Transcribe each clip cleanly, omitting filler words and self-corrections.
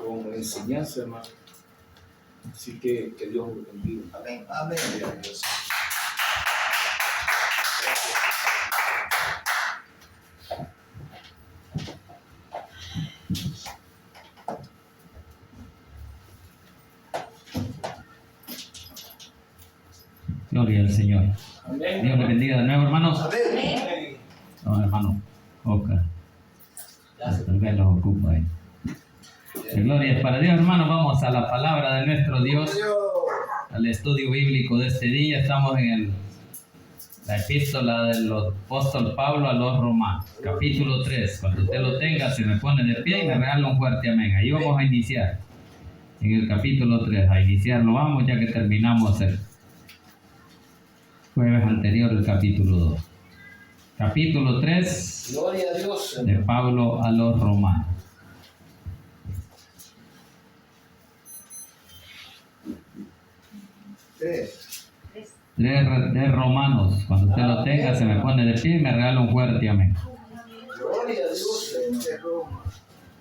con enseñanza, hermano. Así que Dios lo bendiga. Amén. Amén. Gloria a Dios. Gloria al Señor. Amén. Dios le bendiga de nuevo, hermanos. Amén. No, hermano Oscar. Tal vez los ocupa ahí. Gloria es para Dios, hermanos. Vamos a la palabra de nuestro Dios, al estudio bíblico de este día. Estamos en la epístola del apóstol Pablo a los Romanos, capítulo 3. Cuando usted lo tenga, se me pone de pie y me regala un fuerte amén. Ahí vamos a iniciar, en el capítulo 3. A iniciarlo vamos, ya que terminamos el jueves anterior, el capítulo 2. Capítulo 3 Gloria a Dios. de Pablo a los Romanos. De Romanos. Cuando usted lo tenga, se me pone de pie y me regala un fuerte amén. Gloria a Dios.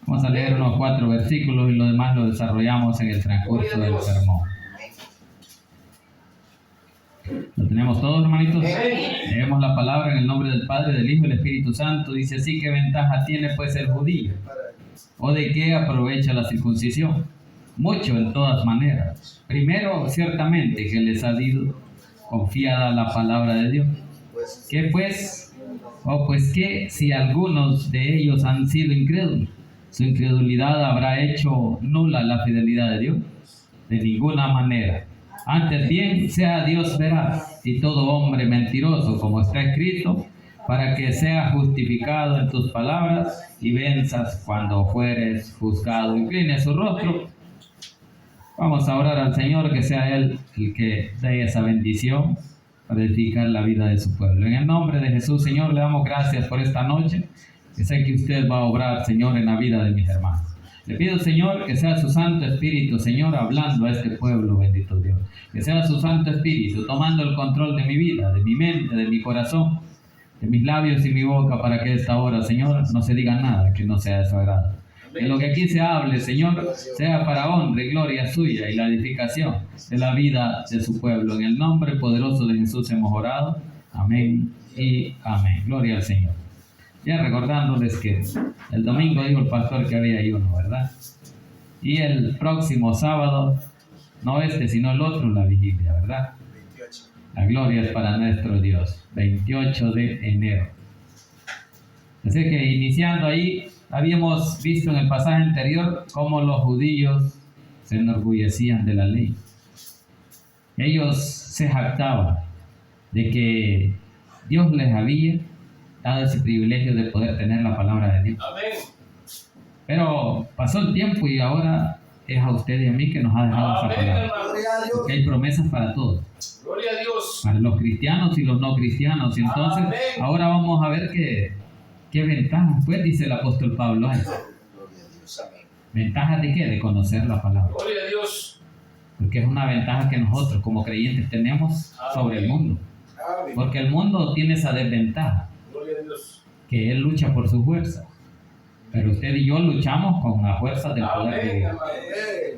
Vamos a leer unos 4 versículos y lo demás lo desarrollamos en el transcurso del sermón. ¿Lo tenemos todos, hermanitos? Leemos la palabra en el nombre del Padre, del Hijo y del Espíritu Santo. Dice así: ¿qué ventaja tiene pues el judío? ¿O de qué aprovecha la circuncisión? Mucho, en todas maneras. Primero, ciertamente que les ha sido confiada la palabra de Dios. ¿Qué pues? O pues que si algunos de ellos han sido incrédulos, su incredulidad habrá hecho nula la fidelidad de Dios. De ninguna manera. Antes bien, sea Dios veraz y todo hombre mentiroso, como está escrito, para que sea justificado en tus palabras y venzas cuando fueres juzgado. Incline su rostro. Vamos a orar al Señor, que sea Él el que dé esa bendición para edificar la vida de su pueblo. En el nombre de Jesús, Señor, le damos gracias por esta noche, que sé que usted va a obrar, Señor, en la vida de mis hermanos. Le pido, Señor, que sea su Santo Espíritu, Señor, hablando a este pueblo, bendito Dios. Que sea su Santo Espíritu tomando el control de mi vida, de mi mente, de mi corazón, de mis labios y mi boca, para que a esta hora, Señor, no se diga nada que no sea de su agrado. Que lo que aquí se hable, Señor, sea para honra y gloria suya y la edificación de la vida de su pueblo. En el nombre poderoso de Jesús hemos orado. Amén y amén. Gloria al Señor. Ya recordándoles que el domingo dijo el pastor que había ayuno, ¿verdad? Y el próximo sábado, no este, sino el otro, la vigilia, ¿verdad? 28. La gloria es para nuestro Dios. 28 de enero. Así que iniciando ahí, habíamos visto en el pasaje anterior cómo los judíos se enorgullecían de la ley. Ellos se jactaban de que Dios les había dado ese privilegio de poder tener la palabra de Dios. Amén. Pero pasó el tiempo y ahora es a usted y a mí que nos ha dejado esa Amén, palabra. hermano. Gloria a Dios. Porque hay promesas para todos, Gloria a Dios. para los cristianos y los no cristianos. Y entonces Amén. ahora vamos a ver qué ventajas, pues, dice el apóstol Pablo. Gloria a Dios. Amén. ¿Ventajas de qué? De conocer la palabra. Gloria a Dios. Porque es una ventaja que nosotros como creyentes tenemos sobre el mundo. Amén. Porque el mundo tiene esa desventaja, Gloria a Dios. que él lucha por su fuerza. Pero usted y yo luchamos con la fuerza del poder de Amén, Dios. hermano.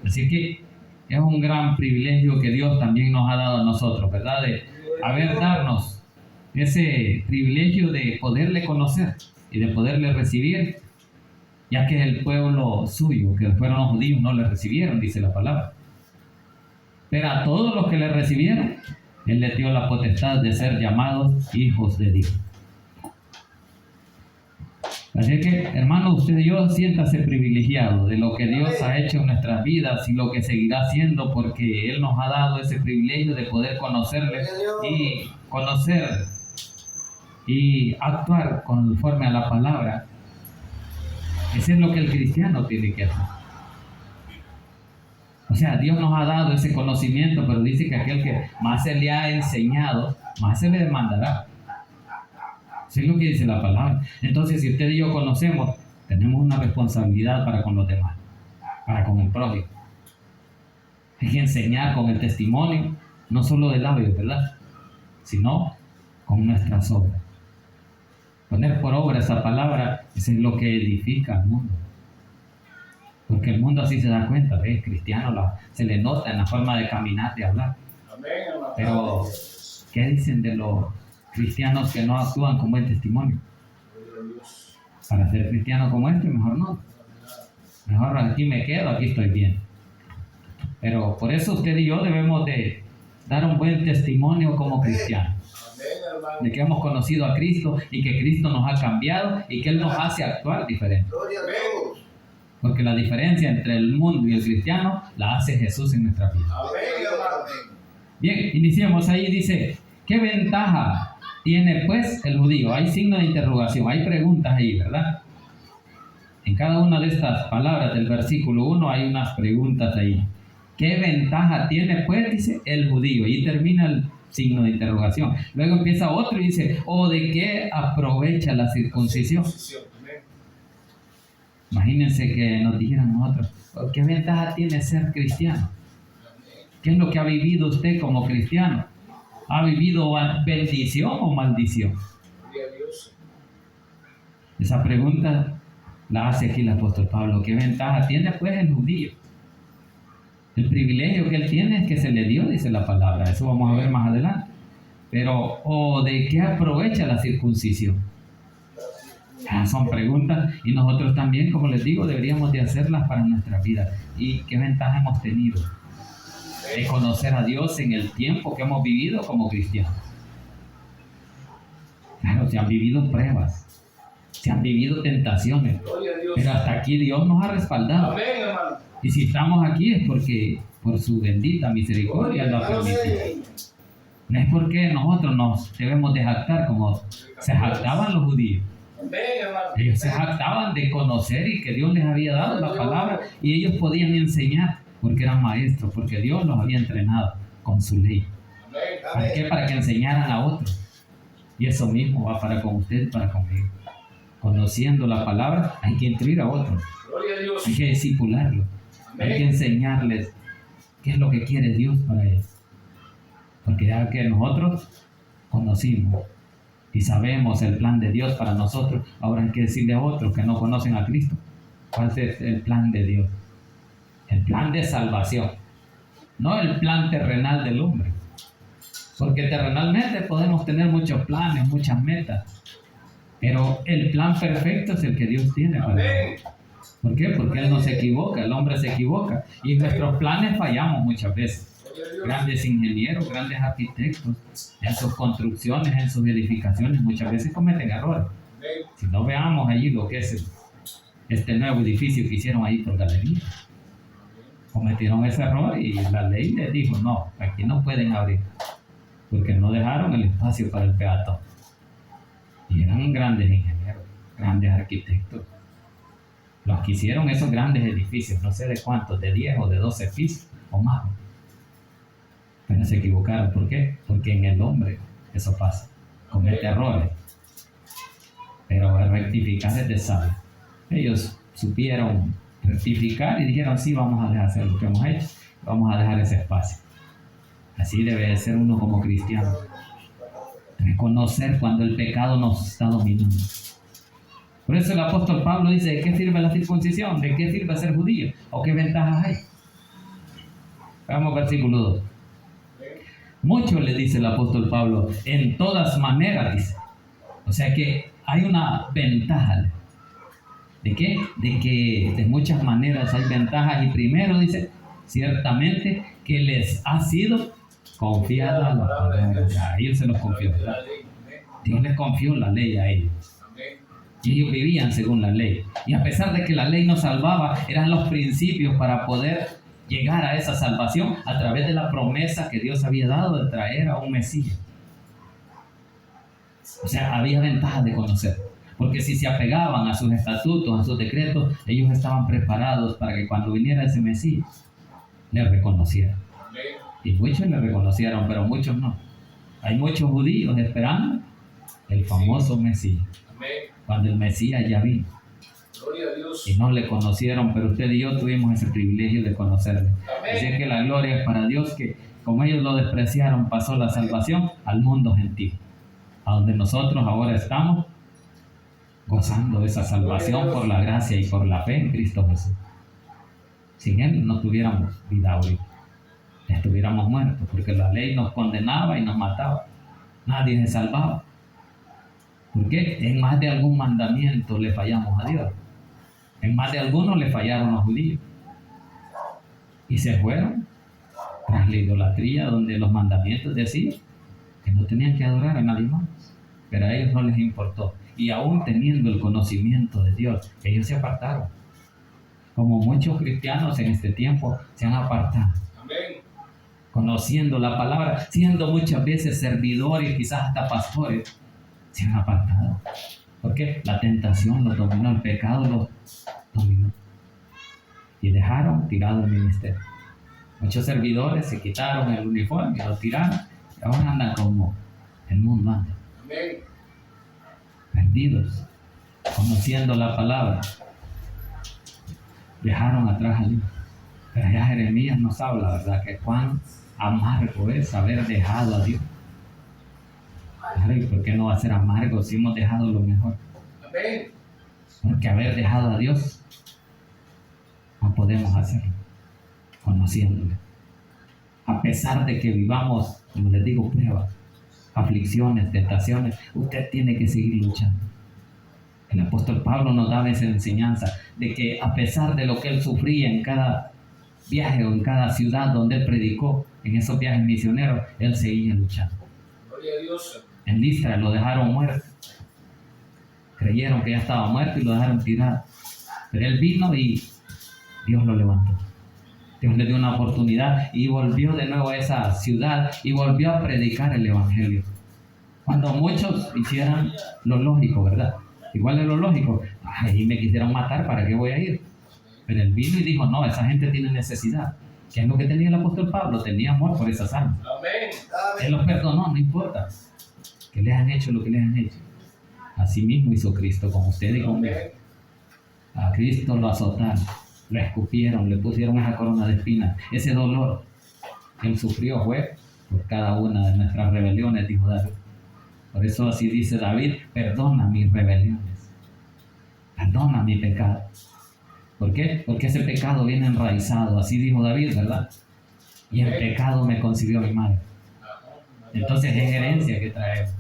Así que es un gran privilegio que Dios también nos ha dado a nosotros, ¿verdad? De haber darnos ese privilegio de poderle conocer y de poderle recibir, ya que el pueblo suyo, que fueron los judíos, no le recibieron, dice la palabra. Pero a todos los que le recibieron, Él les dio la potestad de ser llamados hijos de Dios. Así que, hermano, usted y yo, siéntase privilegiado de lo que Dios ha hecho en nuestras vidas y lo que seguirá haciendo, porque Él nos ha dado ese privilegio de poder conocerle y conocer y actuar conforme a la palabra. Eso es lo que el cristiano tiene que hacer. O sea, Dios nos ha dado ese conocimiento, pero dice que aquel que más se le ha enseñado, más se le demandará. Eso es lo que dice la palabra. Entonces, si usted y yo conocemos, tenemos una responsabilidad para con los demás, para con el prójimo. Hay que enseñar con el testimonio, no solo de labios, ¿verdad? Sino con nuestras obras. Poner por obra esa palabra, eso es lo que edifica al mundo. Porque el mundo así se da cuenta, ¿ves? Cristiano se le nota en la forma de caminar, de hablar. Amén, hermano. Pero, ¿qué dicen de los cristianos que no actúan con buen testimonio? Gloria a Dios. Para ser cristiano como este, mejor no. Mejor aquí me quedo, aquí estoy bien. Pero por eso usted y yo debemos de dar un buen testimonio como cristianos. Amén, hermano. De que hemos conocido a Cristo y que Cristo nos ha cambiado y que Él nos hace actuar diferente. Gloria a Dios. Porque la diferencia entre el mundo y el cristiano la hace Jesús en nuestra vida. Amén, hermano. Bien, iniciemos ahí. Dice, ¿qué ventaja tiene pues el judío? Hay signo de interrogación, hay preguntas ahí, ¿verdad? En cada una de estas palabras del versículo 1 hay unas preguntas ahí. ¿Qué ventaja tiene pues, dice, el judío? Y termina el signo de interrogación. Luego empieza otro y dice, ¿o de qué aprovecha la circuncisión? Amén. Imagínense que nos dijeran nosotros, ¿qué ventaja tiene ser cristiano? ¿Qué es lo que ha vivido usted como cristiano? ¿Ha vivido bendición o maldición? Gloria a Dios. Esa pregunta la hace aquí el apóstol Pablo. ¿Qué ventaja tiene pues el judío? El privilegio que él tiene es que se le dio, dice la palabra. Eso vamos a ver más adelante. Pero, ¿o de qué aprovecha la circuncisión? Son preguntas y nosotros también, como les digo, deberíamos de hacerlas para nuestra vida. ¿Y qué ventaja hemos tenido? De conocer a Dios en el tiempo que hemos vivido como cristianos. Claro, se han vivido pruebas, se han vivido tentaciones, Gloria a Dios. pero hasta aquí Dios nos ha respaldado. Amén, hermano. Y si estamos aquí es porque por su bendita misericordia lo ha permitido. No es porque nosotros nos debemos de jactar como se jactaban los judíos. Amén, hermano. Ellos se jactaban de conocer y que Dios les había dado la palabra y ellos podían enseñar porque eran maestros, porque Dios los había entrenado con su ley. Amén. ¿Para qué? Para que enseñaran a otros. Y eso mismo va para con usted y para conmigo. Conociendo la palabra hay que instruir a otros, Gloria a Dios. hay que discipularlos, hay que enseñarles qué es lo que quiere Dios para ellos. Porque ya que nosotros conocimos y sabemos el plan de Dios para nosotros, ahora hay que decirle a otros que no conocen a Cristo cuál es el plan de Dios. El plan de salvación, no el plan terrenal del hombre. Porque terrenalmente podemos tener muchos planes, muchas metas, pero el plan perfecto es el que Dios tiene para nosotros. ¿Por qué? Porque Él no se equivoca, el hombre se equivoca y en nuestros planes fallamos muchas veces. Grandes ingenieros, grandes arquitectos, en sus construcciones, en sus edificaciones, muchas veces cometen errores. Si no veamos allí lo que es este nuevo edificio que hicieron ahí por galería, cometieron ese error y la ley les dijo, no, aquí no pueden abrir, porque no dejaron el espacio para el peatón. Y eran grandes ingenieros, grandes arquitectos, los que hicieron esos grandes edificios, no sé de cuántos, de 10 o de 12 pisos o más. Pero se equivocaron. ¿Por qué? Porque en el hombre eso pasa, comete errores. Pero el rectificar es de sabio. Ellos supieron rectificar y dijeron, sí, vamos a dejar hacer lo que hemos hecho, vamos a dejar ese espacio. Así debe de ser uno como cristiano. Reconocer cuando el pecado nos está dominando. Por eso el apóstol Pablo dice, ¿de qué sirve la circuncisión? ¿De qué sirve ser judío? ¿O qué ventajas hay? Veamos versículo 2. Mucho le dice el apóstol Pablo, en todas maneras dice. O sea que hay una ventaja. ¿De qué? De que de muchas maneras hay ventajas. Y primero dice, ciertamente que les ha sido confiada la palabra. A ellos se los confió, ¿verdad? Dios les confió la ley a ellos. Y ellos vivían según la ley. Y a pesar de que la ley nos salvaba, eran los principios para poder llegar a esa salvación a través de la promesa que Dios había dado de traer a un Mesías. O sea, había ventaja de conocer. Porque si se apegaban a sus estatutos, a sus decretos, ellos estaban preparados para que cuando viniera ese Mesías, le reconocieran. Y muchos le reconocieron, pero muchos no. Hay muchos judíos esperando el famoso Mesías. Cuando el Mesías ya vino. Gloria a Dios. Y no le conocieron, pero usted y yo tuvimos ese privilegio de conocerle. Así es que la gloria es para Dios que, como ellos lo despreciaron, pasó la salvación al mundo gentil, a donde nosotros ahora estamos gozando de esa salvación por la gracia y por la fe en Cristo Jesús. Sin Él no tuviéramos vida hoy. Estuviéramos muertos, porque la ley nos condenaba y nos mataba. Nadie se salvaba. ¿Por qué? En más de algún mandamiento le fallamos a Dios. En más de algunos le fallaron los judíos. Y se fueron tras la idolatría, donde los mandamientos decían que no tenían que adorar a nadie más. Pero a ellos no les importó. Y aún teniendo el conocimiento de Dios, ellos se apartaron. Como muchos cristianos en este tiempo se han apartado. Amén. Conociendo la palabra, siendo muchas veces servidores, quizás hasta pastores, se han apartado. Porque la tentación los dominó, el pecado los dominó. Y dejaron tirado el ministerio. Muchos servidores se quitaron el uniforme, lo tiraron, y ahora andan como el mundo anda. Amén. Perdidos, conociendo la palabra. Dejaron atrás a Dios. Pero ya Jeremías nos habla, ¿verdad? Que cuán amargo es haber dejado a Dios. Claro, ¿y por qué no va a ser amargo si hemos dejado lo mejor? Amén. Porque haber dejado a Dios no podemos hacerlo conociéndole. A pesar de que vivamos, como les digo, pruebas, aflicciones, tentaciones, usted tiene que seguir luchando. El apóstol Pablo nos daba esa enseñanza de que a pesar de lo que él sufría en cada viaje o en cada ciudad donde él predicó, en esos viajes misioneros, él seguía luchando. Gloria a Dios. En Listra lo dejaron muerto. Creyeron que ya estaba muerto y lo dejaron tirado. Pero él vino y Dios lo levantó. Dios le dio una oportunidad y volvió de nuevo a esa ciudad y volvió a predicar el evangelio. Cuando muchos hicieran lo lógico, ¿verdad? Igual es lo lógico. Ay, me quisieron matar, ¿para qué voy a ir? Pero él vino y dijo, no, esa gente tiene necesidad. ¿Qué es lo que tenía el apóstol Pablo? Tenía amor por esas almas. Amén. Él los perdonó, no importa que les han hecho lo que les han hecho. Así mismo hizo Cristo con usted y conmigo. A Cristo lo azotaron, lo escupieron, le pusieron esa corona de espinas. Ese dolor que él sufrió fue por cada una de nuestras rebeliones, dijo David. Por eso así dice David, perdona mis rebeliones, perdona mi pecado. ¿Por qué? Porque ese pecado viene enraizado, así dijo David, ¿verdad? Y el pecado me concibió mi madre. Entonces es herencia que traemos.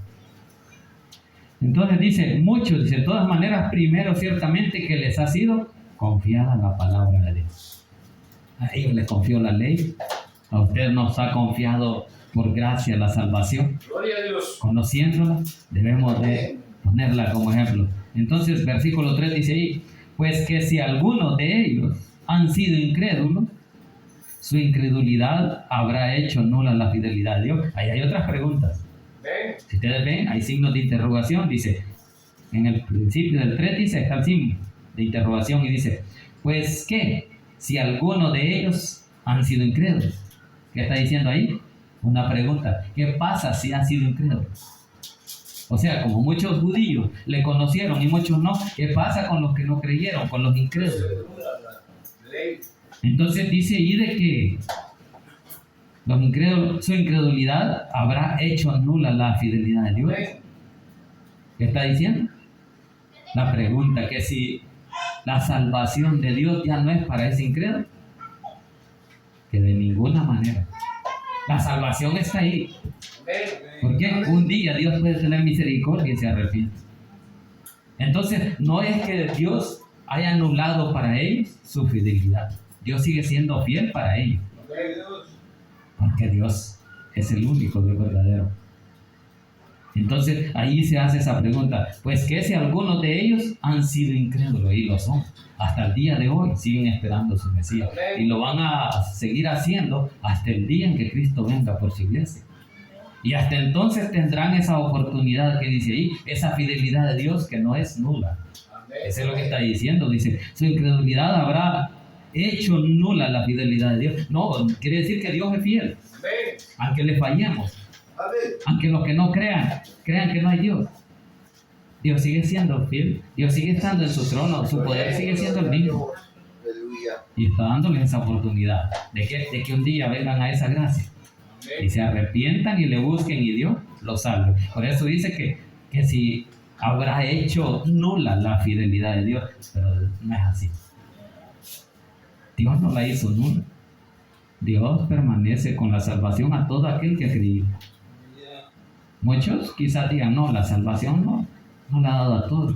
Entonces dice, muchos, dice, de todas maneras, primero ciertamente que les ha sido confiada la palabra de Dios. A ellos les confió la ley, a usted nos ha confiado por gracia la salvación. Gloria a Dios. Conociéndola, debemos de ponerla como ejemplo. Entonces, versículo 3 dice ahí, pues que si algunos de ellos han sido incrédulos, su incredulidad habrá hecho nula la fidelidad de Dios. Ahí hay otras preguntas. Amén. Si ustedes ven, hay signos de interrogación, dice, en el principio del 3 dice, está el signo de interrogación y dice, pues que si alguno de ellos han sido incrédulos. ¿Qué está diciendo ahí? Una pregunta, ¿qué pasa si han sido incrédulos? O sea, como muchos judíos le conocieron y muchos no, ¿qué pasa con los que no creyeron, con los incrédulos? Entonces dice ahí de que los incrédulos, su incredulidad habrá hecho nula la fidelidad de Dios. ¿Qué está diciendo? La pregunta, que si la salvación de Dios ya no es para ese incrédulo, que de ninguna manera. La salvación está ahí. Porque un día Dios puede tener misericordia y se arrepiente. Entonces, no es que Dios haya anulado para ellos su fidelidad. Dios sigue siendo fiel para ellos. Porque Dios es el único Dios verdadero. Entonces, ahí se hace esa pregunta. Pues que si algunos de ellos han sido incrédulos, y lo son. Hasta el día de hoy siguen esperando su Mesías. Y lo van a seguir haciendo hasta el día en que Cristo venga por su iglesia. Y hasta entonces tendrán esa oportunidad que dice ahí, esa fidelidad de Dios que no es nula. Eso es lo que está diciendo. Dice, su incredulidad habrá hecho nula la fidelidad de Dios. No, quiere decir que Dios es fiel. Aunque le fallemos. Aunque los que no crean que no hay Dios. Dios sigue siendo fiel. Dios sigue estando en su trono. Su poder sigue siendo el mismo. Y está dándoles esa oportunidad de que un día vengan a esa gracia. Y se arrepientan y le busquen y Dios los salve. Por eso dice que si habrá hecho nula la fidelidad de Dios. Pero no es así. Dios no la hizo nula. Dios permanece con la salvación a todo aquel que ha creído. Muchos quizás digan, no, la salvación no la ha dado a todos,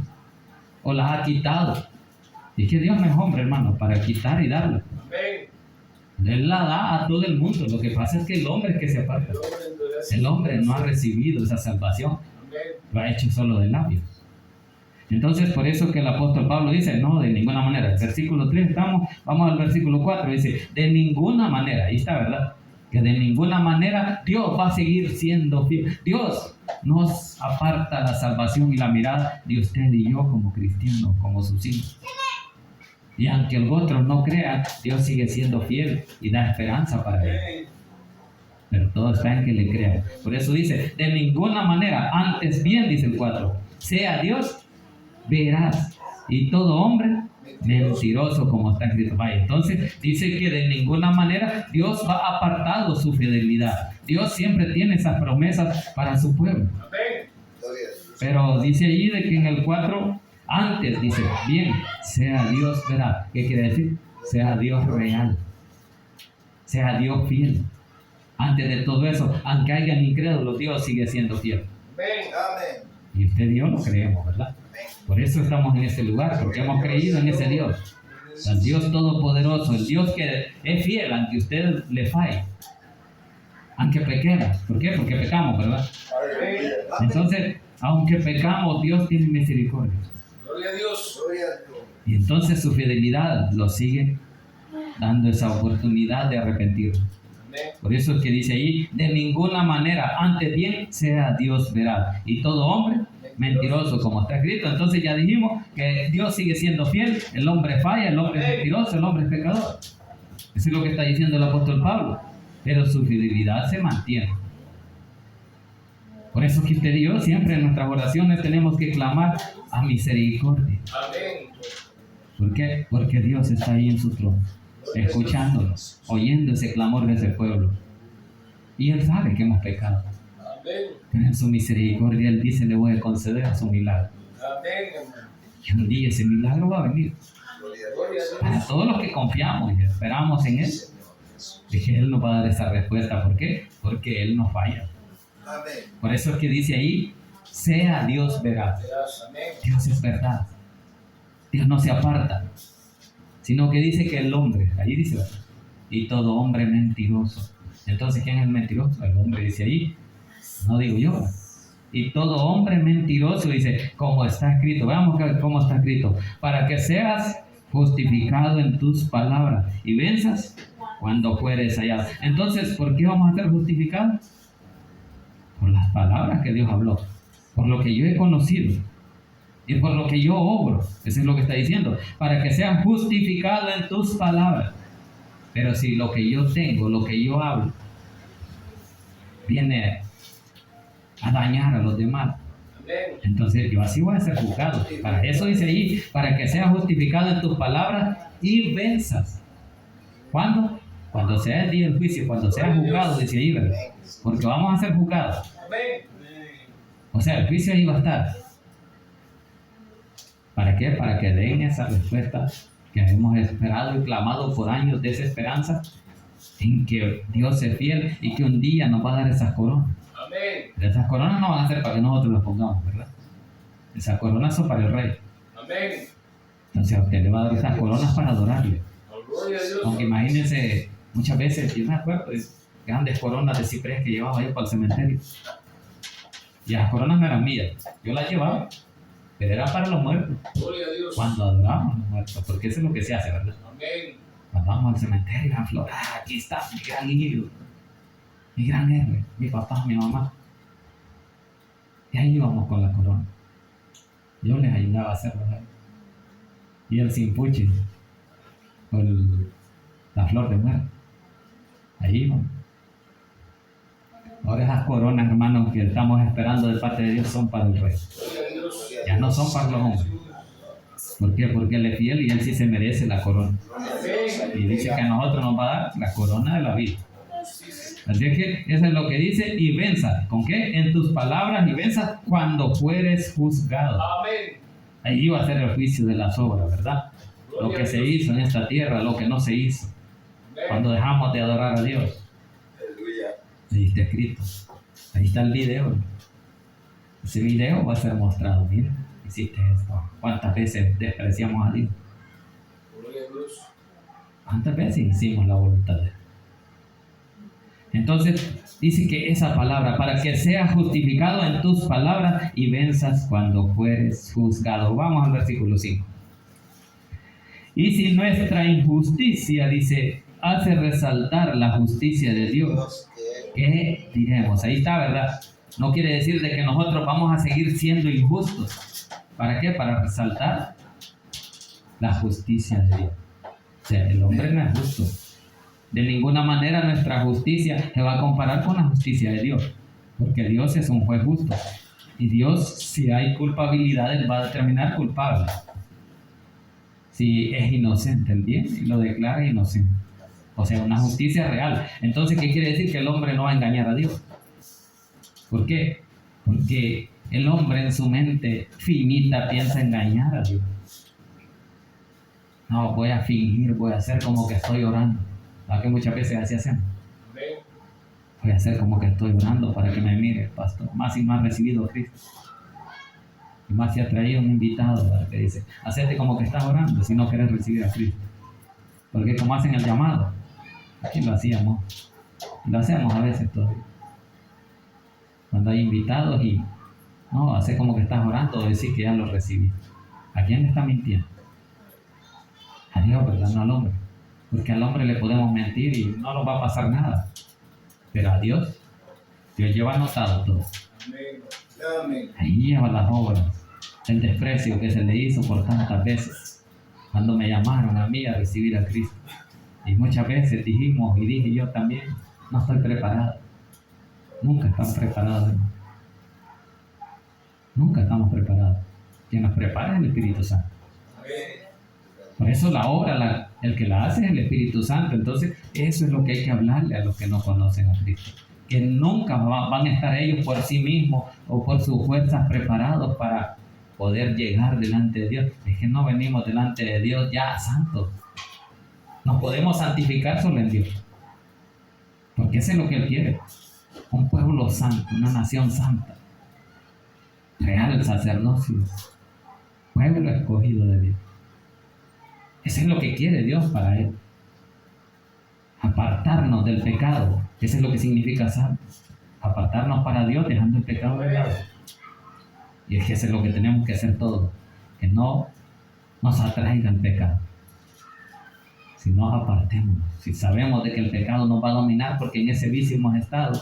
o la ha quitado. Y es que Dios no es hombre, hermano, para quitar y darla. Él la da a todo el mundo. Lo que pasa es que el hombre es que se aparta. El hombre no ha recibido esa salvación, lo ha hecho solo de labios. Entonces, por eso que el apóstol Pablo dice, no, de ninguna manera. El versículo 3 vamos al versículo 4, dice, de ninguna manera, ahí está, ¿verdad? Que de ninguna manera Dios va a seguir siendo fiel. Dios nos aparta la salvación y la mirada de usted y yo como cristianos, como sus hijos. Y aunque los otros no crean, Dios sigue siendo fiel y da esperanza para él. Pero todo está en que le crean. Por eso dice, de ninguna manera, antes bien, dice el 4, sea Dios veraz y todo hombre mentiroso, como está escrito. Vaya, entonces dice que de ninguna manera Dios va apartado su fidelidad. Dios siempre tiene esas promesas para su pueblo. Pero dice allí de que en el 4, antes dice, bien, sea Dios veraz. ¿Qué quiere decir? Sea Dios real, sea Dios fiel. Antes de todo eso, aunque hayan incrédulos, Dios sigue siendo fiel. Y usted y yo lo creemos, ¿verdad? Por eso estamos en este lugar, porque hemos creído en ese Dios, el Dios todopoderoso, el Dios que es fiel aunque usted le falle, aunque pequemos. ¿Por qué? Porque pecamos, ¿verdad? Entonces, aunque pecamos, Dios tiene misericordia. Gloria a Dios. Y entonces su fidelidad lo sigue dando esa oportunidad de arrepentirse. Por eso es que dice ahí, de ninguna manera, antes bien, sea Dios veraz y todo hombre mentiroso, como está escrito. Entonces ya dijimos que Dios sigue siendo fiel, el hombre falla, el hombre es mentiroso, el hombre es pecador. Eso es lo que está diciendo el apóstol Pablo, pero su fidelidad se mantiene. Por eso que usted y yo siempre en nuestras oraciones tenemos que clamar a misericordia. ¿Por qué? Porque Dios está ahí en su trono, escuchándonos, oyendo ese clamor de ese pueblo. Y Él sabe que hemos pecado. Pero en su misericordia Él dice, le voy a conceder su milagro. Y un día ese milagro va a venir. Para todos los que confiamos y esperamos en Él, de que Él nos va a dar esa respuesta. ¿Por qué? Porque Él no falla. Por eso es que dice ahí, sea Dios veraz. Dios es verdad. Dios no se aparta, sino que dice que el hombre, ahí dice, y todo hombre mentiroso. Entonces, ¿quién es el mentiroso? El hombre dice ahí, no digo yo. Y todo hombre mentiroso, dice, como está escrito. Veamos cómo está escrito. Para que seas justificado en tus palabras y venzas cuando fueres hallado. Entonces, ¿por qué vamos a ser justificados? Por las palabras que Dios habló, por lo que yo he conocido y por lo que yo obro. Eso es lo que está diciendo. Para que seas justificado en tus palabras. Pero si lo que yo tengo, lo que yo hablo, viene a dañar a los demás, entonces yo así voy a ser juzgado. Para eso dice ahí, para que seas justificado en tus palabras y venzas. ¿Cuándo? Cuando sea el día del juicio, cuando seas juzgado, dice ahí, ¿verdad? Porque vamos a ser juzgados. O sea, el juicio ahí va a estar. ¿Para qué? Para que den esa respuesta que hemos esperado y clamado por años de esa esperanza en que Dios es fiel y que un día nos va a dar esas coronas. Amén. Pero esas coronas no van a ser para que nosotros las pongamos, ¿verdad? Esas coronas son para el rey. Amén. Entonces a usted le va a dar esas coronas para adorarle. Gloria a Dios. Aunque imagínense, muchas veces, yo me acuerdo de grandes coronas de ciprés que llevaba yo para el cementerio. Y las coronas no eran mías, yo las llevaba, pero era para los muertos. Gloria a Dios. Cuando adorábamos a los muertos, porque eso es lo que se hace, ¿verdad? Amén. Cuando vamos al cementerio a florar, aquí está mi gran ídolo, mi gran héroe, mi papá, mi mamá. Y ahí íbamos con la corona. Yo les ayudaba a hacerlo. Y el simpuchi, con la flor de muerte. Ahí íbamos. Ahora esas coronas, hermanos, que estamos esperando de parte de Dios son para el rey. Gloria a Dios. Ya no son para los hombres. ¿Por qué? Porque Él es fiel y Él sí se merece la corona. Amén. Y dice que a nosotros nos va a dar la corona de la vida. Así es que eso es lo que dice, y venza. ¿Con qué? En tus palabras, y venza cuando fueres juzgado. Amén. Allí va a ser el juicio de las obras, ¿verdad? lo que se hizo en esta tierra, lo que no se hizo, cuando dejamos de adorar a Dios. Aleluya. Ahí está escrito, ahí está el video. Ese video va a ser mostrado. Mira, hiciste esto. ¿Cuántas veces despreciamos a Dios? Gloria a Dios. ¿Cuántas veces hicimos la voluntad de Dios? Entonces dice que esa palabra, para que seas justificado en tus palabras y venzas cuando fueres juzgado. Vamos al versículo 5. Y si nuestra injusticia, dice, hace resaltar la justicia de Dios, ¿qué diremos? Ahí está, ¿verdad? No quiere decir de que nosotros vamos a seguir siendo injustos. ¿Para qué? Para resaltar la justicia de Dios. O sea, el hombre no es justo. De ninguna manera nuestra justicia se va a comparar con la justicia de Dios. Porque Dios es un juez justo. Y Dios, si hay culpabilidades, va a determinar culpable. Si es inocente el bien, y lo declara inocente. O sea, una justicia real. Entonces, ¿qué quiere decir? Que el hombre no va a engañar a Dios. ¿Por qué? Porque el hombre en su mente finita piensa engañar a Dios. No, voy a fingir, voy a hacer como que estoy orando. ¿Verdad que muchas veces así hacemos? Voy a hacer como que estoy orando para que me mire el pastor. Más y más recibido a Cristo. Y más se ha traído un invitado, ¿verdad? Que dice, hacete como que estás orando si no quieres recibir a Cristo. Porque como hacen el llamado, aquí lo hacíamos. Lo hacemos a veces todavía. Cuando hay invitados y no, hace como que estás orando o decir que ya lo recibí. ¿A quién le está mintiendo? A Dios, ¿verdad? No al hombre. Porque al hombre le podemos mentir y no nos va a pasar nada. Pero a Dios, Dios lleva anotado todo. Amén. Amén. Ahí lleva las obras, el desprecio que se le hizo por tantas veces. Cuando me llamaron a mí a recibir a Cristo. Y muchas veces dijimos, y dije yo también, no estoy preparado. Nunca estamos preparados, hermano. Nunca estamos preparados. Quien nos prepara es el Espíritu Santo. Por eso la obra, el que la hace es el Espíritu Santo. Entonces, eso es lo que hay que hablarle a los que no conocen a Cristo. Que nunca van a estar ellos por sí mismos o por sus fuerzas preparados para poder llegar delante de Dios. Es que no venimos delante de Dios ya santos. Nos podemos santificar solo en Dios. Porque eso es lo que Él quiere. Un pueblo santo, una nación santa. Real sacerdocio. Pueblo escogido de Dios. Eso es lo que quiere Dios para Él. Apartarnos del pecado. Eso es lo que significa santo. Apartarnos para Dios dejando el pecado de lado. Y es que eso es lo que tenemos que hacer todos. Que no nos atraiga el pecado. Si nos apartemos. Si sabemos de que el pecado nos va a dominar porque en ese vicio hemos estado.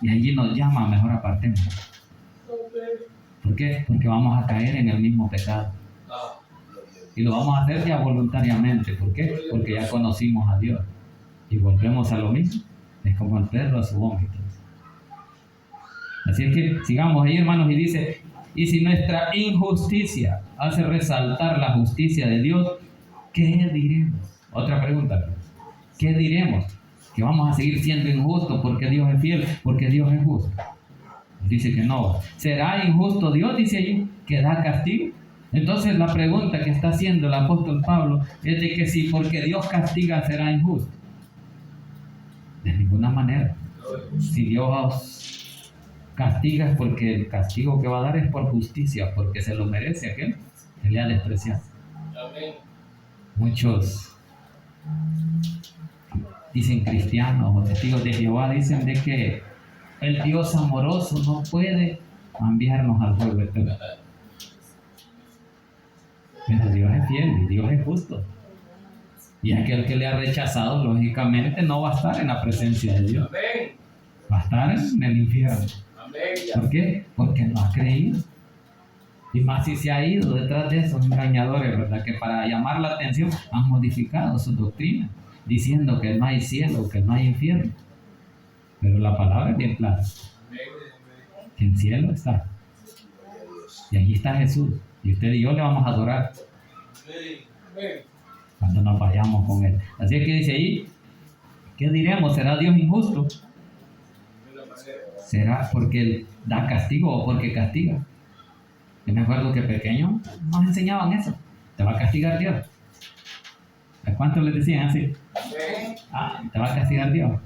Y allí nos llama, mejor apartemos. ¿Por qué? Porque vamos a caer en el mismo pecado. Y lo vamos a hacer ya voluntariamente. ¿Por qué? Porque ya conocimos a Dios. Y volvemos a lo mismo. Es como el perro a su vómito. Así es que sigamos ahí, hermanos, y dice, y si nuestra injusticia hace resaltar la justicia de Dios, ¿qué diremos? Otra pregunta. ¿Qué diremos? Que vamos a seguir siendo injustos porque Dios es fiel, porque Dios es justo. Dice que no. ¿Será injusto Dios? Dice allí, que da castigo. Entonces la pregunta que está haciendo el apóstol Pablo es de que si porque Dios castiga será injusto. De ninguna manera. Si Dios castiga es porque el castigo que va a dar es por justicia, porque se lo merece aquel que le ha despreciado. Amén. Muchos dicen cristianos o testigos de Jehová, dicen de que el Dios amoroso no puede enviarnos al fuego eterno. Pero Dios es fiel y Dios es justo. Y aquel que le ha rechazado, lógicamente, no va a estar en la presencia de Dios. Amén. Va a estar en el infierno. Amén. ¿Por qué? Porque no ha creído. Y más si se ha ido detrás de esos engañadores, ¿verdad? Que para llamar la atención han modificado su doctrina, diciendo que no hay cielo, que no hay infierno. Pero la palabra es bien clara. Que el cielo está. Y allí está Jesús. Y usted y yo le vamos a adorar cuando nos vayamos con Él. Así es que dice ahí, ¿qué diremos? ¿Será Dios injusto? ¿Será porque Él da castigo o porque castiga? Yo me acuerdo que pequeño nos enseñaban eso. Te va a castigar Dios. ¿A cuántos les decían así? Amén. Ah, te va a castigar Dios.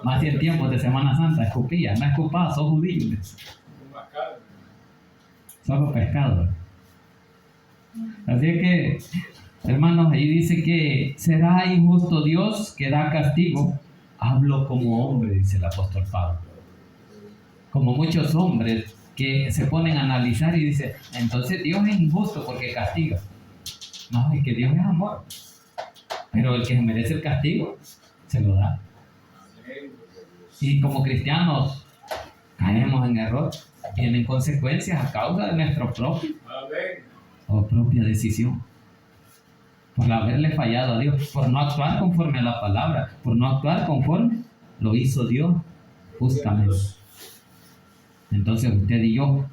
Más si en tiempos de Semana Santa escupía, no escupas, sos judío. Solo pescado. Así es que, hermanos, ahí dice que será injusto Dios que da castigo. Hablo como hombre, dice el apóstol Pablo. Como muchos hombres que se ponen a analizar y dicen, entonces Dios es injusto porque castiga. No, es que Dios es amor. Pero el que merece el castigo, se lo da. Y como cristianos, caemos en error. Tienen consecuencias a causa de nuestra propia decisión. Por haberle fallado a Dios, por no actuar conforme a la palabra, por no actuar conforme lo hizo Dios justamente. Entonces usted y yo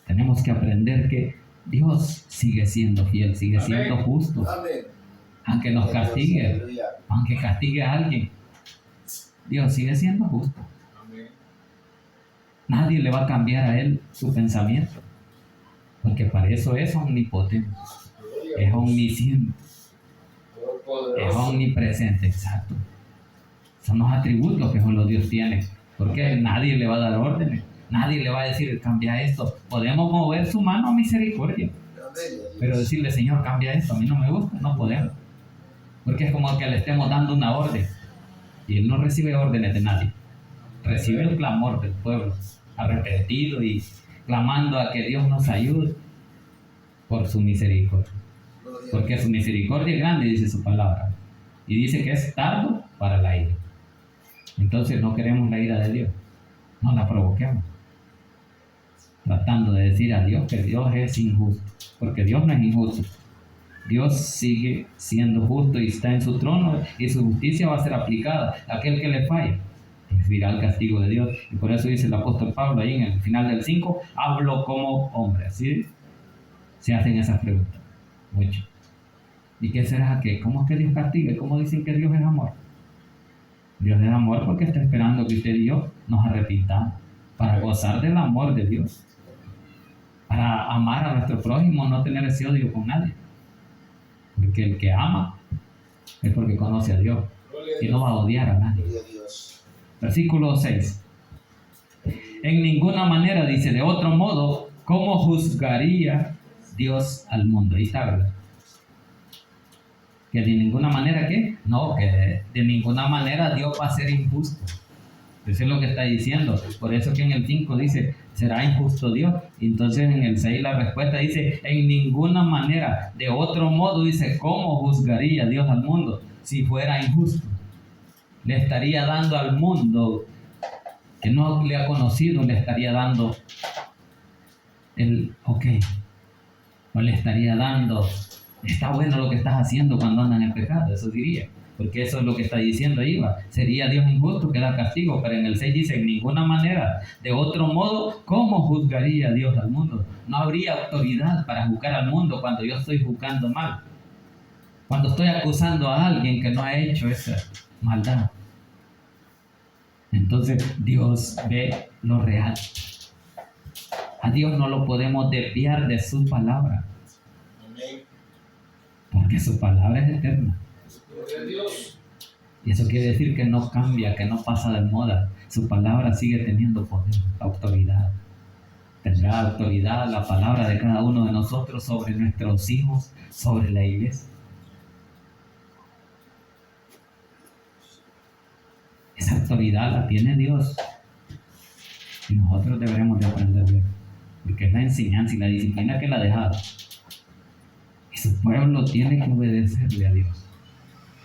tenemos que aprender que Dios sigue siendo fiel, sigue siendo justo. Amén. Aunque nos castigue, Aleluya. aunque castigue a alguien, Dios sigue siendo justo. Nadie le va a cambiar a él su pensamiento, porque para eso es omnipotente, es omnisciente, es omnipresente, exacto. Son los atributos que solo Dios tiene, porque nadie le va a dar órdenes, nadie le va a decir cambia esto. Podemos mover su mano a misericordia, pero decirle Señor cambia esto, a mí no me gusta, no podemos, porque es como que le estemos dando una orden y él no recibe órdenes de nadie, recibe el clamor del pueblo arrepentido y clamando a que Dios nos ayude por su misericordia, porque su misericordia es grande, dice su palabra, y dice que es tardo para la ira. Entonces no queremos la ira de Dios, no la provoquemos tratando de decir a Dios que Dios es injusto, porque Dios no es injusto. Dios sigue siendo justo y está en su trono, y su justicia va a ser aplicada. Aquel que le falle recibirá el castigo de Dios. Y por eso dice el apóstol Pablo ahí en el final del 5, hablo como hombre. ¿Sí? Se hacen esas preguntas mucho. ¿Y qué será que? ¿Cómo es que Dios castiga? ¿Cómo dicen que Dios es amor? Dios es amor porque está esperando que usted y yo nos arrepintamos para gozar del amor de Dios, para amar a nuestro prójimo, no tener ese odio con nadie. Porque el que ama es porque conoce a Dios y no va a odiar a nadie. Versículo 6. En ninguna manera, dice, de otro modo, ¿cómo juzgaría Dios al mundo? Ahí está, ¿verdad? Que de ninguna manera, ¿qué? No, que de ninguna manera Dios va a ser injusto. Eso es lo que está diciendo. Por eso que en el 5 dice, ¿será injusto Dios? Y entonces en el 6 la respuesta dice, en ninguna manera. De otro modo dice, ¿cómo juzgaría Dios al mundo si fuera injusto? Le estaría dando al mundo que no le ha conocido, le estaría dando el ok. O le estaría dando, está bueno lo que estás haciendo cuando andan en pecado, eso diría. Porque eso es lo que está diciendo ahí, va. Sería Dios injusto que da castigo, pero en el 6 dice, en ninguna manera. De otro modo, ¿cómo juzgaría Dios al mundo? No habría autoridad para juzgar al mundo cuando yo estoy juzgando mal. Cuando estoy acusando a alguien que no ha hecho esa maldad. Entonces Dios ve lo real. A Dios no lo podemos desviar de su palabra. Porque su palabra es eterna. Y eso quiere decir que no cambia, que no pasa de moda. Su palabra sigue teniendo poder, autoridad. Tendrá autoridad la palabra de cada uno de nosotros sobre nuestros hijos, sobre la iglesia. Esa autoridad la tiene Dios. Y nosotros deberemos de aprender de él. Porque es la enseñanza y la disciplina que él ha dejado. Y su pueblo tiene que obedecerle a Dios.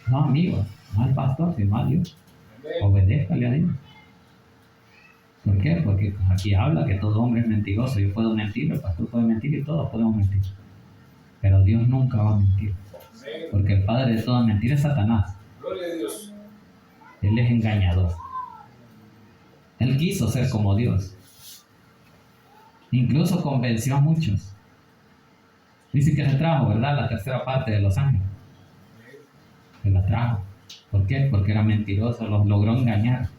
No, amigos, no al pastor, sino a Dios. Obedézcale a Dios. ¿Por qué? Porque aquí habla que todo hombre es mentiroso. Yo puedo mentir, el pastor puede mentir y todos podemos mentir. Pero Dios nunca va a mentir. Porque el padre de toda mentira es Satanás. Él es engañador. Él quiso ser como Dios. Incluso convenció a muchos. Dice que se trajo, ¿verdad? La tercera parte de los ángeles. Se la trajo. ¿Por qué? Porque era mentiroso, los logró engañar.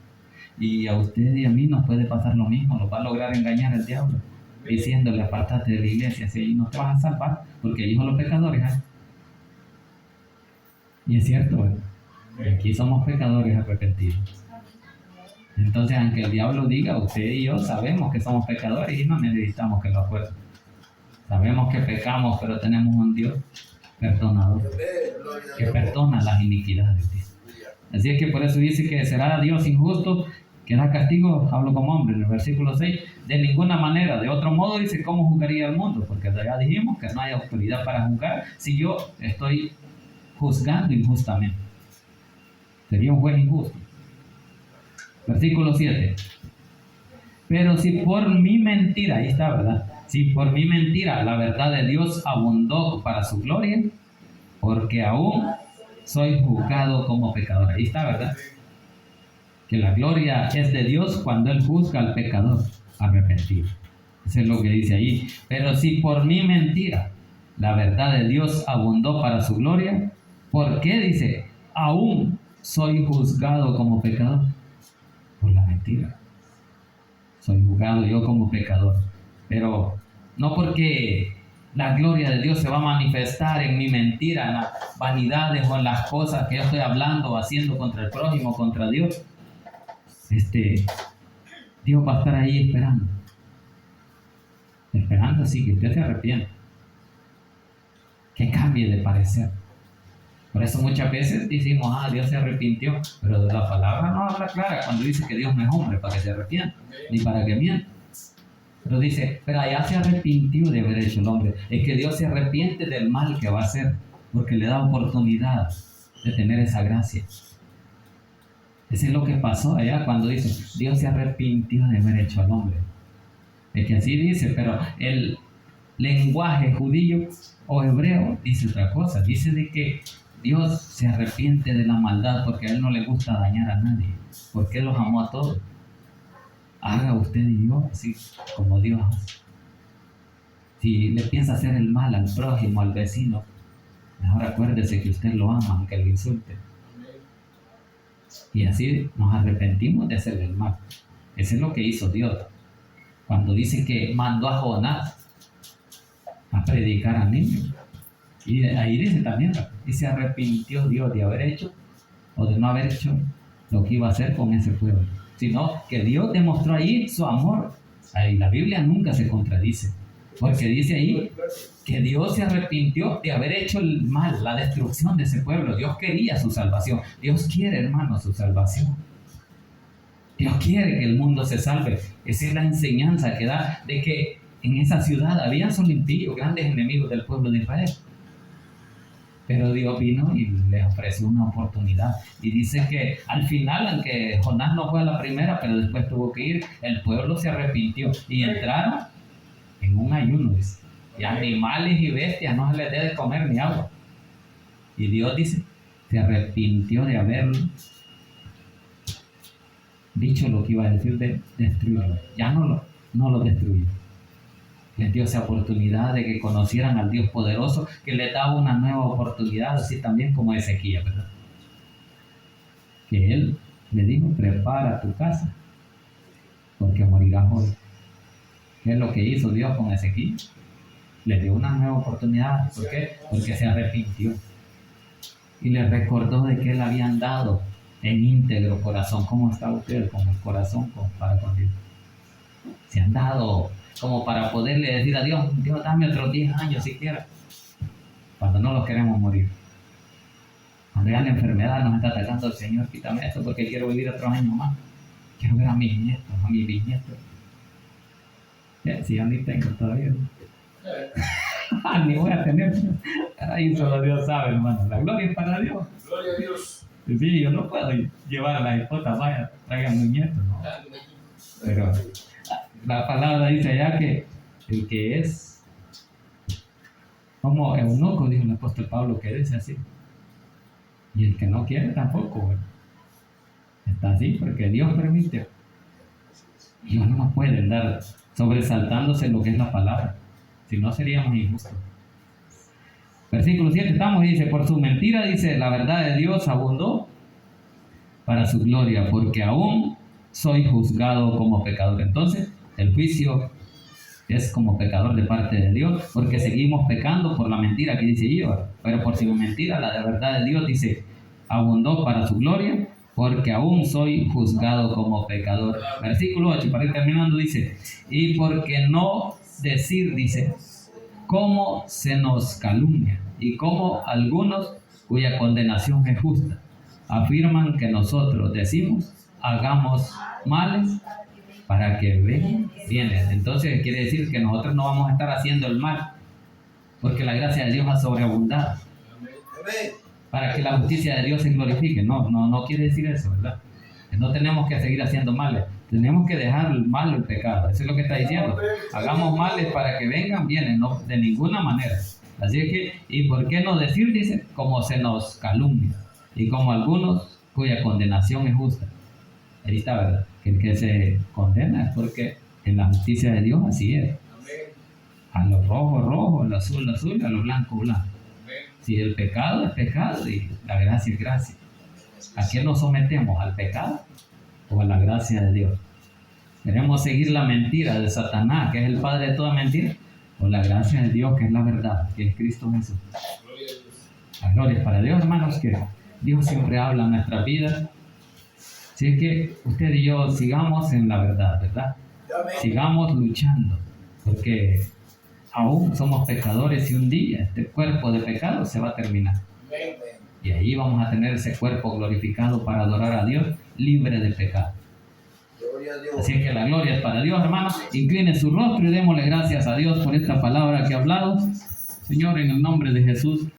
Y a usted y a mí nos puede pasar lo mismo, nos va a lograr engañar el diablo, diciéndole, apártate de la iglesia, si no te vas a salvar, porque hijo de los pecadores hay. Y es cierto, ¿verdad? Aquí somos pecadores arrepentidos. Entonces, aunque el diablo diga, usted y yo sabemos que somos pecadores y no necesitamos que lo acuerden. Sabemos que pecamos, pero tenemos un Dios perdonador, que perdona las iniquidades. Así es que por eso dice que será Dios injusto, que da castigo, hablo como hombre, en el versículo 6, de ninguna manera. De otro modo dice, ¿cómo juzgaría el mundo? Porque ya dijimos que no hay autoridad para juzgar si yo estoy juzgando injustamente. Sería un juez injusto. Versículo 7. Pero si por mi mentira, ahí está, ¿verdad? Si por mi mentira la verdad de Dios abundó para su gloria, porque aún soy juzgado como pecador. Ahí está, ¿verdad? Que la gloria es de Dios cuando Él juzga al pecador arrepentido. Eso es lo que dice ahí. Pero si por mi mentira la verdad de Dios abundó para su gloria, ¿por qué dice, aún soy juzgado como pecador? Por la mentira. Soy juzgado yo como pecador. Pero no porque la gloria de Dios se va a manifestar en mi mentira, en las vanidades o en las cosas que yo estoy hablando o haciendo contra el prójimo, contra Dios. Dios va a estar ahí esperando. Esperando así que usted se arrepienta. Que cambie de parecer. Por eso muchas veces decimos, Dios se arrepintió, pero de la palabra no habla clara cuando dice que Dios no es hombre para que se arrepienta, ni para que mienta. Pero dice, pero allá se arrepintió de haber hecho el hombre. Es que Dios se arrepiente del mal que va a hacer, porque le da oportunidad de tener esa gracia. Eso es lo que pasó allá cuando dice, Dios se arrepintió de haber hecho al hombre. Es que así dice, pero el lenguaje judío o hebreo dice otra cosa. Dice de que Dios se arrepiente de la maldad porque a Él no le gusta dañar a nadie, porque Él los amó a todos. Haga usted y yo así como Dios hace. Si le piensa hacer el mal al prójimo, al vecino, mejor acuérdese que usted lo ama aunque lo insulte. Y así nos arrepentimos de hacerle el mal. Eso es lo que hizo Dios. Cuando dice que mandó a Jonás a predicar a niños. Y ahí dice también, y se arrepintió Dios de haber hecho o de no haber hecho lo que iba a hacer con ese pueblo. Sino que Dios demostró ahí su amor. Ahí la Biblia nunca se contradice. Porque dice ahí que Dios se arrepintió de haber hecho el mal, la destrucción de ese pueblo. Dios quería su salvación. Dios quiere, hermano, su salvación. Dios quiere que el mundo se salve. Esa es la enseñanza que da de que en esa ciudad había solo impíos, grandes enemigos del pueblo de Israel. Pero Dios vino y les ofreció una oportunidad. Y dice que al final, aunque Jonás no fue a la primera, pero después tuvo que ir, el pueblo se arrepintió y entraron en un ayuno, dice. Y animales y bestias no se les debe comer ni agua. Y Dios dice, se arrepintió de haber dicho lo que iba a decir de destruirlo. Ya no lo destruyó. Les dio esa oportunidad de que conocieran al Dios poderoso, que les daba una nueva oportunidad, así también como Ezequiel, ¿verdad? Que él le dijo, prepara tu casa, porque morirás hoy. ¿Qué es lo que hizo Dios con Ezequiel? Le dio una nueva oportunidad. ¿Por qué? Porque se arrepintió. Y le recordó de que le habían dado en íntegro corazón. ¿Cómo está usted con el corazón para con Dios? Se han dado como para poderle decir a Dios, Dios, dame otros 10 años siquiera, cuando no los queremos morir. Cuando ya la enfermedad nos está atacando, el Señor, quítame esto porque quiero vivir otros años más. Quiero ver a mis nietos, a mis bisnietos. Si yo ni tengo todavía. Ni voy a tener. Ahí solo Dios sabe, hermano. La gloria es para Dios. Gloria a Dios. Sí, yo no puedo llevar a la esposa, vaya, traigan mis nietos, ¿no? Pero la palabra dice allá que el que es como eunuco, dijo el apóstol Pablo, que dice así. Y el que no quiere tampoco, ¿verdad? Está así porque Dios permite. Dios no nos puede andar sobresaltándose en lo que es la palabra, si no seríamos injustos. Versículo 7 estamos y dice, por su mentira, dice, la verdad de Dios abundó para su gloria, porque aún soy juzgado como pecador. Entonces, el juicio es como pecador de parte de Dios, porque seguimos pecando por la mentira que dice yo, pero por si no mentira, la de verdad de Dios dice, abundó para su gloria, porque aún soy juzgado como pecador. Versículo 8, para ir terminando, dice, y porque no decir, dice, cómo se nos calumnia, y como algunos cuya condenación es justa, afirman que nosotros decimos, hagamos males para que vean bienes. Entonces quiere decir que nosotros no vamos a estar haciendo el mal, porque la gracia de Dios ha sobreabundado, para que la justicia de Dios se glorifique. No quiere decir eso, ¿verdad? No tenemos que seguir haciendo males, tenemos que dejar el mal, el pecado. Eso es lo que está diciendo. Hagamos males para que vengan bienes, no de ninguna manera. Así es que, ¿y por qué no decir? Dice, como se nos calumnia, y como algunos cuya condenación es justa. Ahí está, ¿verdad? Que el que se condena es porque en la justicia de Dios así es. A lo rojo, rojo, a lo azul, azul, a lo blanco, blanco. Si el pecado es pecado y la gracia es gracia. ¿A quién nos sometemos? ¿Al pecado o a la gracia de Dios? ¿Queremos seguir la mentira de Satanás, que es el padre de toda mentira? ¿O la gracia de Dios, que es la verdad, que es Cristo Jesús? La gloria es para Dios, hermanos, que Dios siempre habla en nuestra vida. Así es que usted y yo sigamos en la verdad, ¿verdad? Sigamos luchando, porque aún somos pecadores y un día este cuerpo de pecado se va a terminar. Y ahí vamos a tener ese cuerpo glorificado para adorar a Dios, libre de pecado. Así es que la gloria es para Dios, hermanos. Incline su rostro y démosle gracias a Dios por esta palabra que ha hablado. Señor, en el nombre de Jesús,